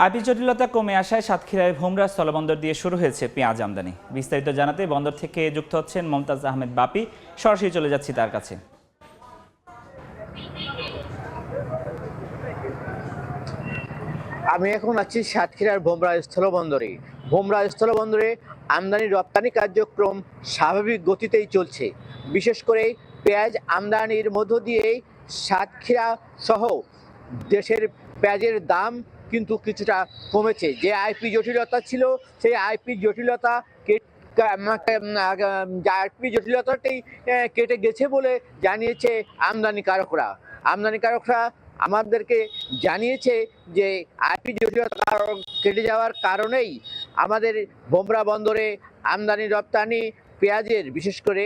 IP জটিলতা কমে আসায় সাতক্ষীরায় ভোমরা স্থলবন্দর দিয়ে শুরু হয়েছে পেঁয়াজ আমদানি। বিস্তারিত জানাতে বন্দর থেকে যুক্ত হচ্ছেন মমতাজ আহমেদ বাপি। সরাসরি চলে যাচ্ছি তার কাছে। আমি এখন আছি সাতক্ষীরার ভোমরা স্থলবন্দরে। ভোমরা স্থলবন্দরে আমদানি রপ্তানি কার্যক্রম স্বাভাবিক গতিতেই চলছে। বিশেষ করে পেঁয়াজ আমদানির মধ্য দিয়েই সাতক্ষীরা সহ দেশের পেঁয়াজের দাম কিন্তু কিছুটা কমেছে। যে আইপি জটিলতা ছিল সেই আইপি জটিলতাটি কেটে গেছে বলে জানিয়েছে আমদানিকারকরা। আমাদেরকে জানিয়েছে যে আইপি জটিলতা কেটে যাওয়ার কারণেই আমাদের ভোমরা বন্দরে আমদানি রপ্তানি পেঁয়াজের বিশেষ করে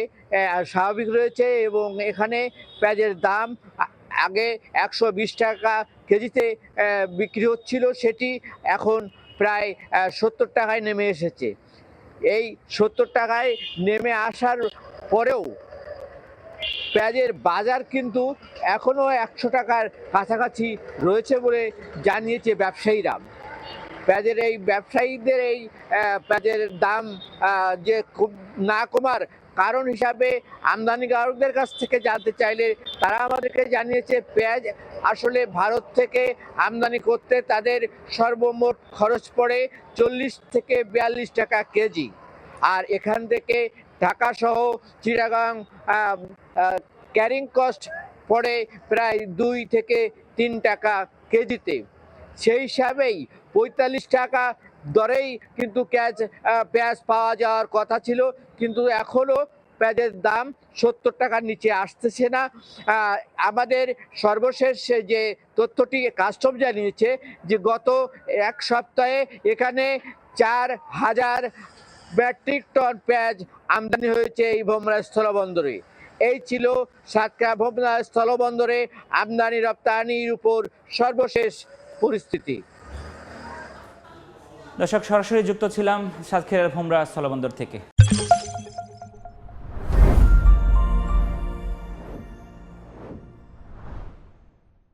স্বাভাবিক রয়েছে এবং এখানে পেঁয়াজের দাম আগে 120 টাকা কেজিতে বিক্রি হচ্ছিল, সেটি এখন প্রায় 70 টাকায় নেমে এসেছে। এই 70 টাকায় নেমে আসার পরেও পেঁয়াজের বাজার কিন্তু এখনও 100 টাকার কাছাকাছি রয়েছে বলে জানিয়েছে ব্যবসায়ীরা। ব্যবসায়ীদের এই পেঁয়াজের দাম যে না কমার কারণ হিসাবে আমদানিকারকদের কাছ থেকে জানতে চাইলে তারা আমাদেরকে জানিয়েছে পেঁয়াজ আসলে ভারত থেকে আমদানি করতে তাদের সর্বমোট খরচ পড়ে 40 থেকে 42 টাকা কেজি, আর এখান থেকে ঢাকা সহ চিটাগাং ক্যারিং কস্ট পড়ে প্রায় 2 থেকে 3 টাকা কেজিতে। সেই হিসাবেই 45 টাকা দরেই কিন্তু পেঁয়াজ পাওয়া যাওয়ার কথা ছিল, কিন্তু এখনও পেঁয়াজের দাম 70 টাকার নিচে আসতেছে না। আমাদের সর্বশেষ যে তথ্যটি কাস্টম জানিয়েছে যে গত এক সপ্তাহে এখানে 4000 মেট্রিক টন পেঁয়াজ আমদানি হয়েছে এই ভোমরা স্থলবন্দরে। এই ছিল সাতক্ষীরা ভোমরা স্থলবন্দরে আমদানি রপ্তানির উপর সর্বশেষ পরিস্থিতি। দর্শক, সরাসরি যুক্ত ছিলাম সাতক্ষীরার ভোমরা স্থলবন্দর থেকে।